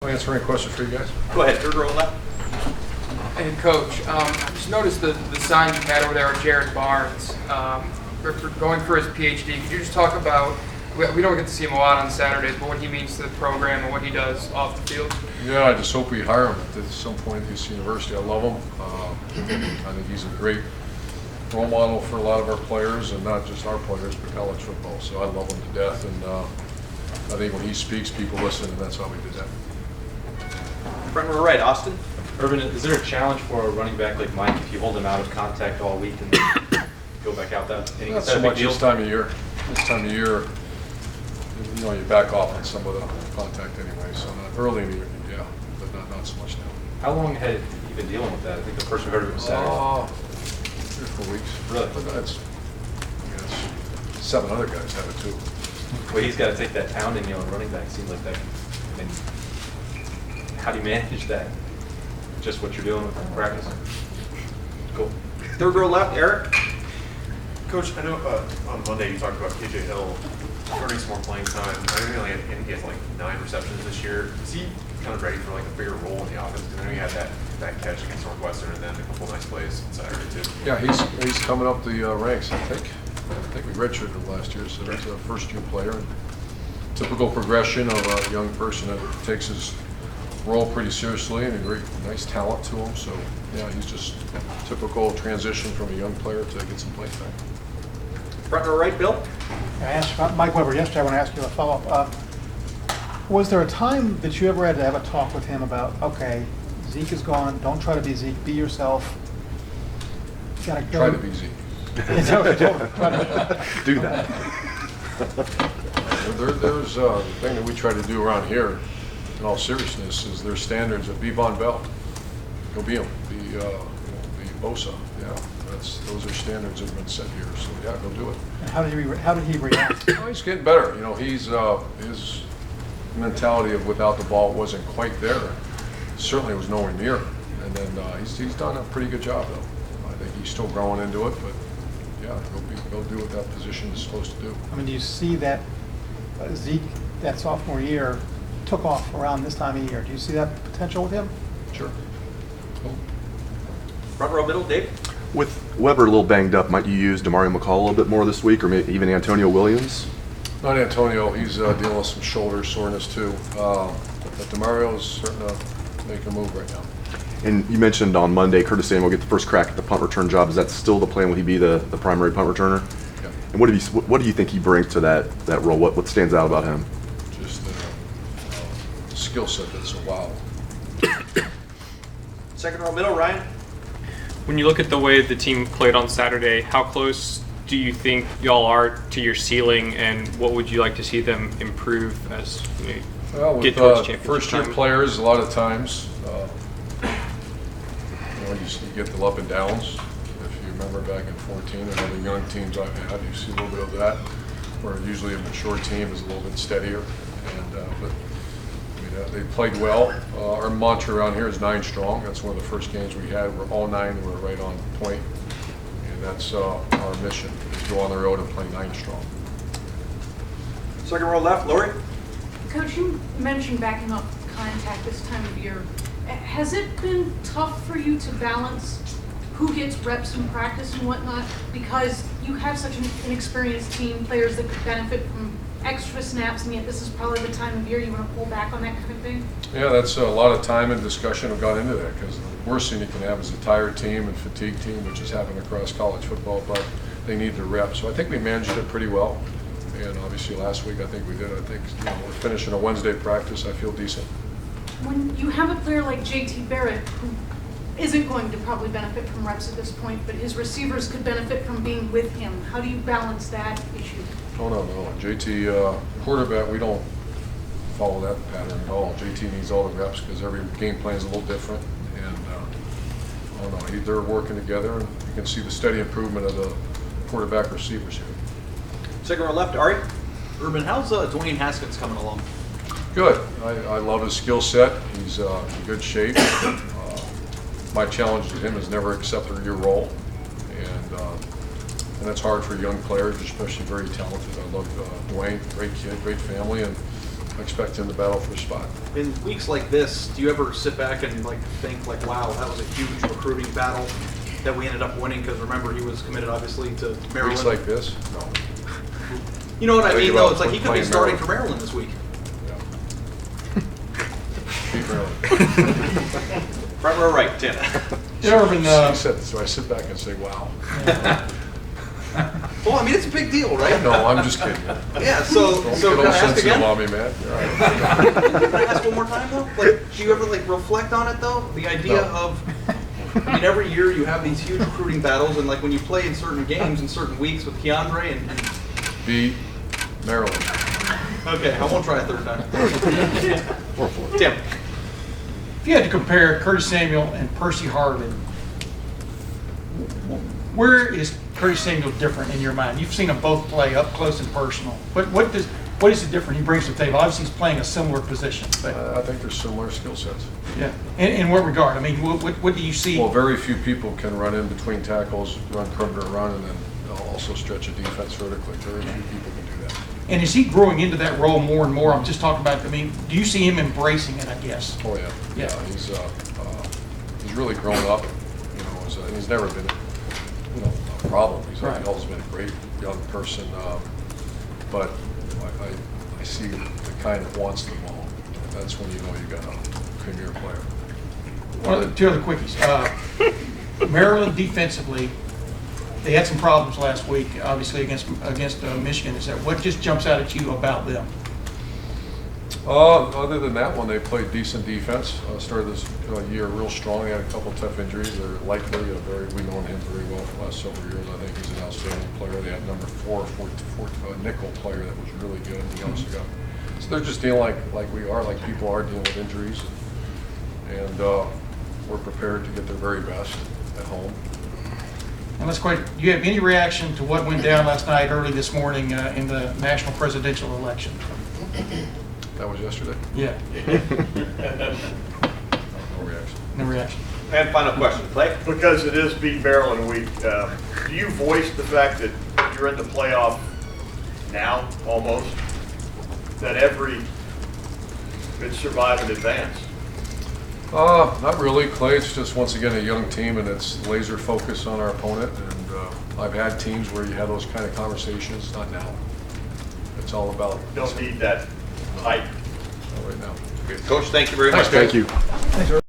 I'll answer any questions for you guys. Go ahead, third row left. Hey, Coach. I just noticed the sign you had over there with Jared Barnes going for his PhD. Could you just talk about, we don't get to see him a lot on Saturdays, but what he means to the program and what he does off the field? Yeah, I just hope we hire him at some point at this university. I love him. I think he's a great role model for a lot of our players, and not just our players, but college football. So I love him to death, and I think when he speaks, people listen, and that's how we did that. Front row right, Austin. Urban, is there a challenge for a running back like Mike if you hold him out of contact all week and then go back out that inning? Not so much this time of year. This time of year, you know, you back off on some of the contact anyway. So not early in the year, yeah, but not so much now. How long had you been dealing with that? I think the first we heard of it was Saturday. 3 or 4 weeks. Really? But that's 7 other guys have it too. Well, he's got to take that pounding, running back. Seems like that. I mean, how do you manage that? Just what you're doing with practice. Cool. Third row left, Eric. Coach, I know on Monday you talked about KJ Hill earning some more playing time. I know he has like 9 receptions this year. Is he kind of ready for like a bigger role in the offense? Because I know he had that catch against Northwestern and then a couple nice plays on Saturday too. Yeah, he's coming up the ranks. I think we redshirted him last year, so that's a first-year player. And typical progression of a young person that takes his role pretty seriously, and a great, nice talent to him. So yeah, he's just typical transition from a young player to get some play time. Front row right, Bill. I asked Mike Weber yesterday. I want to ask you a follow-up. Was there a time that you ever had to have a talk with him about, okay, Zeke is gone, don't try to be Zeke, be yourself. You gotta go. Try to be Zeke. Do that. There's the thing that we try to do around here, in all seriousness, is there's standards of be Von Bell. Go be him. Be Bosa. Yeah, those are standards that have been set here. So yeah, go do it. And how did he react? Oh, he's getting better. He's his mentality of without the ball wasn't quite there. Certainly was nowhere near. And then he's done a pretty good job though. I think he's still growing into it, but yeah, go do what that position is supposed to do. I mean, do you see that Zeke, that sophomore year, took off around this time of year? Do you see that potential with him? Sure. Cool. Front row middle, Dave. With Weber a little banged up, might you use Demario McCall a little bit more this week, or maybe even Antonio Williams? Not Antonio. He's dealing with some shoulder soreness too. But Demario's starting to make a move right now. And you mentioned on Monday Curtis Samuel will get the first crack at the punt return job. Is that still the plan? Will he be the primary punt returner? Yeah. And what do you think he brings to that role? What stands out about him? Just the skill set that's so wild. Second row middle, Ryan. When you look at the way the team played on Saturday, how close do you think y'all are to your ceiling, and what would you like to see them improve as we get towards championship first-year time? players, a lot of times, you get the up and downs. If you remember back in 14 and other young teams I've had, you see a little bit of that, where usually a mature team is a little bit steadier. But they played well. Our mantra around here is 9 strong. That's one of the first games we had. We're all 9 were right on point, and that's our mission: is go on the road and play 9 strong. Second row left, Lori. Coach, you mentioned backing up contact this time of year. Has it been tough for you to balance who gets reps in practice and whatnot? Because you have such an inexperienced team, players that could benefit from extra snaps, and yet this is probably the time of year you want to pull back on that kind of thing? Yeah, that's a lot of time and discussion have gone into that, because the worst thing you can have is a tired team and fatigued team, which has happened across college football, but they need the reps. So I think we managed it pretty well. And obviously last week I think we did. I think we're finishing a Wednesday practice. I feel decent. When you have a player like JT Barrett, who isn't going to probably benefit from reps at this point, but his receivers could benefit from being with him, how do you balance that issue? Oh, no. JT, quarterback, we don't follow that pattern at all. JT needs all the reps because every game plan is a little different. And they're working together, and you can see the steady improvement of the quarterback receivers here. Second row left, Ari. Urban, how's Dwayne Haskins coming along? Good. I love his skill set. He's in good shape. My challenge to him is never accept your role, and that's hard for young players, especially very talented. I love Dwayne, great kid, great family, and I expect him to battle for a spot. In weeks like this, do you ever sit back and like think like, wow, that was a huge recruiting battle that we ended up winning? Because remember, he was committed obviously to Maryland. Weeks like this? No. You know what I Think mean, though? about It's like he could be playing starting Maryland. for Maryland this week. Beat Maryland. Right or right, Tim? Urban, He said, so I sit back and say, wow. Well, I mean, it's a big deal, right? No, I'm just kidding. Yeah, so Don't can get I all ask sensitive again? on me, man. You're all right. Can I ask one more time, though? Like, do you ever, like, reflect on it, though? The idea No. of, I mean, every year you have these huge recruiting battles, and, like, when you play in certain games in certain weeks with Keandre and Beat Maryland. okay, I won't try a third time. Or four. Tim? if you had to compare Curtis Samuel and Percy Harvin, where is Curtis Samuel different in your mind? You've seen them both play up close and personal. What is it different he brings to the table? Obviously, he's playing a similar position. But, I think there's similar skill sets. yeah. In what regard? I mean, what do you see? Well, very few people can run in between tackles, run perimeter run, and then also stretch a defense vertically. Very few people can do that. And is he growing into that role more and more? I'm just talking about, I mean, do you see him embracing it, I guess? Oh, yeah. Yeah. He's really grown up, you know, and he's never been, you know, a problem. He's Right. always been a great young person, but I see the kind that wants the ball. That's when you know you got a premier player. Two other quickies. Maryland defensively, they had some problems last week, obviously against Michigan. Is that what just jumps out at you about them? Other than that one, they played decent defense. Started this year real strong. They had a couple tough injuries. They're likely we've known him very well for the last several years. I think he's an outstanding player. They had number four nickel player that was really good. He also got. So they're just dealing like we are, like people are dealing with injuries, and we're prepared to get their very best at home. And let's quite, do you have any reaction to what went down last night, early this morning in the national presidential election? That was yesterday. Yeah, No reaction. no reaction. And final question, Clay? Because it is beat Maryland week, do you voice the fact that you're in the playoff now, almost? That every could survive and advance? Not really, Clay. It's just, once again, a young team, and it's laser focus on our opponent. And I've had teams where you have those kind of conversations. Not now. It's all about Don't need that hype. right now. Coach, thank you very much. Thank you. Thanks,